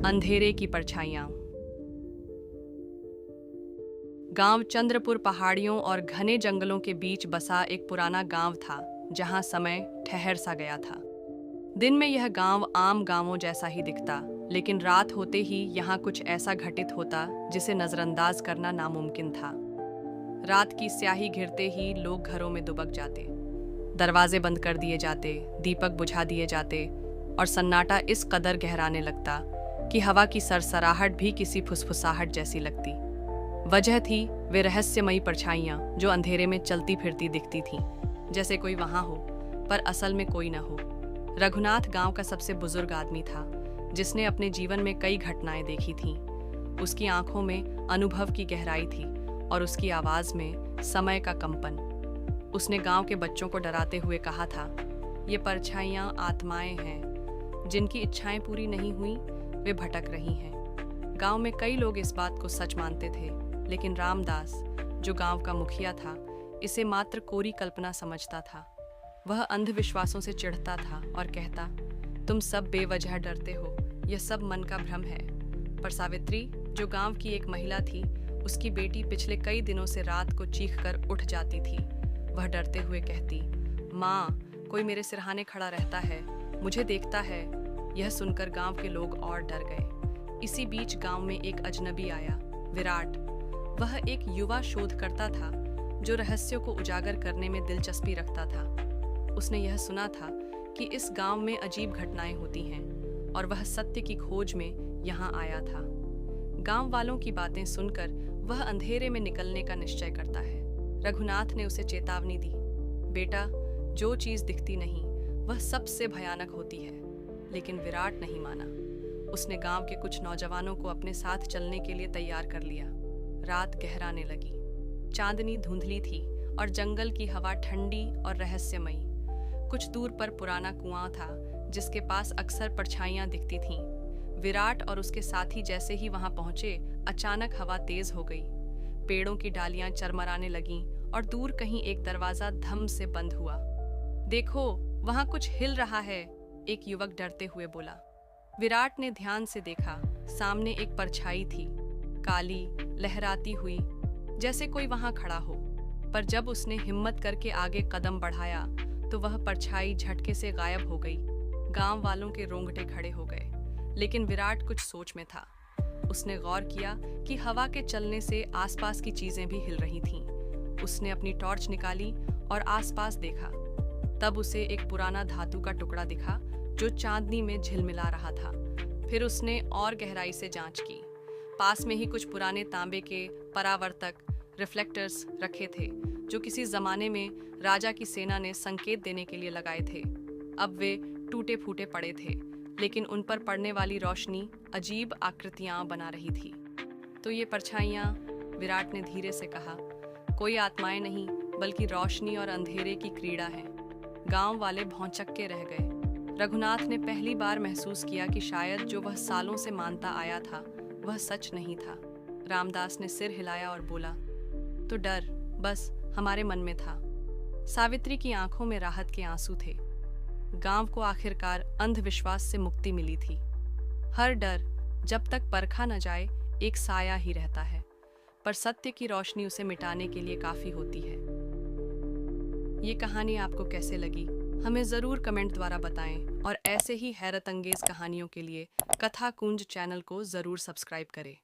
अंधेरे की परछाइयां। गांव चंद्रपुर पहाड़ियों और घने जंगलों के बीच बसा एक पुराना गांव था, जहां समय ठहर सा गया था। दिन में यह गांव आम गांवों जैसा ही दिखता, लेकिन रात होते ही यहाँ कुछ ऐसा घटित होता जिसे नजरअंदाज करना नामुमकिन था। रात की स्याही घिरते ही लोग घरों में दुबक जाते, दरवाजे बंद कर दिए जाते, दीपक बुझा दिए जाते और सन्नाटा इस कदर गहराने लगता कि हवा की सरसराहट भी किसी फुसफुसाहट जैसी लगती। वजह थी वे रहस्यमयी परछाइयां जो अंधेरे में चलती फिरती दिखती थीं, जैसे कोई वहां हो पर असल में कोई न हो। रघुनाथ गांव का सबसे बुजुर्ग आदमी था, जिसने अपने जीवन में कई घटनाएं देखी थीं। उसकी आंखों में अनुभव की गहराई थी और उसकी आवाज में समय का कंपन। उसने गांव के बच्चों को डराते हुए कहा था, ये परछाइयां आत्माएं हैं, जिनकी इच्छाएं पूरी नहीं हुई, वे भटक रही हैं। गांव में कई लोग इस बात को सच मानते थे, लेकिन रामदास, जो गांव का मुखिया था, इसे मात्र कोरी कल्पना समझता था। वह अंधविश्वासों से चिढ़ता था और कहता, तुम सब बेवजह डरते हो, यह सब मन का भ्रम है। पर सावित्री, जो गांव की एक महिला थी, उसकी बेटी पिछले कई दिनों से रात को चीख कर उठ जाती थी। वह डरते हुए कहती, माँ, कोई मेरे सिरहाने खड़ा रहता है, मुझे देखता है। यह सुनकर गांव के लोग और डर गए। इसी बीच गांव में एक अजनबी आया, विराट। वह एक युवा शोधकर्ता था जो रहस्यों को उजागर करने में दिलचस्पी रखता था। उसने यह सुना था कि इस गांव में अजीब घटनाएं होती हैं और वह सत्य की खोज में यहाँ आया था। गांव वालों की बातें सुनकर वह अंधेरे में निकलने का निश्चय करता है। रघुनाथ ने उसे चेतावनी दी, बेटा, जो चीज दिखती नहीं वह सबसे भयानक होती है। लेकिन विराट नहीं माना। उसने गांव के कुछ नौजवानों को अपने साथ चलने के लिए तैयार कर लिया। रात गहराने लगी, चांदनी धुंधली थी और जंगल की हवा ठंडी और रहस्यमयी। कुछ दूर पर पुराना कुआं था, जिसके पास अक्सर परछाइयां दिखती थीं। विराट और उसके साथी जैसे ही वहां पहुंचे, अचानक हवा तेज हो गई। पेड़ों की डालियां चरमराने लगीं और दूर कहीं एक दरवाजा धम से बंद हुआ। देखो, वहां कुछ हिल रहा है, एक युवक डरते हुए बोला। विराट ने ध्यान से देखा। सामने एक परछाई थी, काली, लहराती हुई, जैसे कोई वहां खड़ा हो। पर जब उसने हिम्मत करके आगे कदम बढ़ाया तो वह परछाई झटके से गायब हो गई। गांव वालों के रोंगटे खड़े हो गए, लेकिन विराट कुछ सोच में था। उसने गौर किया कि हवा के चलने से आसपास की चीजें भी हिल रही थीं। उसने अपनी टॉर्च निकाली और आसपास देखा। तब उसे एक पुराना धातु का टुकड़ा दिखा जो चांदनी में झिलमिला रहा था। फिर उसने और गहराई से जांच की। पास में ही कुछ पुराने तांबे के परावर्तक रिफ्लेक्टर्स रखे थे, जो किसी जमाने में राजा की सेना ने संकेत देने के लिए लगाए थे। अब वे टूटे फूटे पड़े थे, लेकिन उन पर पड़ने वाली रोशनी अजीब आकृतियां बना रही थी। तो ये परछाइयां, विराट ने धीरे से कहा, कोई आत्माएं नहीं, बल्कि रोशनी और अंधेरे की क्रीड़ा है। गांव वाले भौंचक्के रह गए। रघुनाथ ने पहली बार महसूस किया कि शायद जो वह सालों से मानता आया था वह सच नहीं था। रामदास ने सिर हिलाया और बोला, तो डर बस हमारे मन में था। सावित्री की आंखों में राहत के आंसू थे। गांव को आखिरकार अंधविश्वास से मुक्ति मिली थी। हर डर जब तक परखा न जाए एक साया ही रहता है, पर सत्य की रोशनी उसे मिटाने के लिए काफी होती है। ये कहानी आपको कैसे लगी, हमें जरूर कमेंट द्वारा बताएं और ऐसे ही हैरत अंगेज कहानियों के लिए कथा कुंज चैनल को जरूर सब्सक्राइब करें।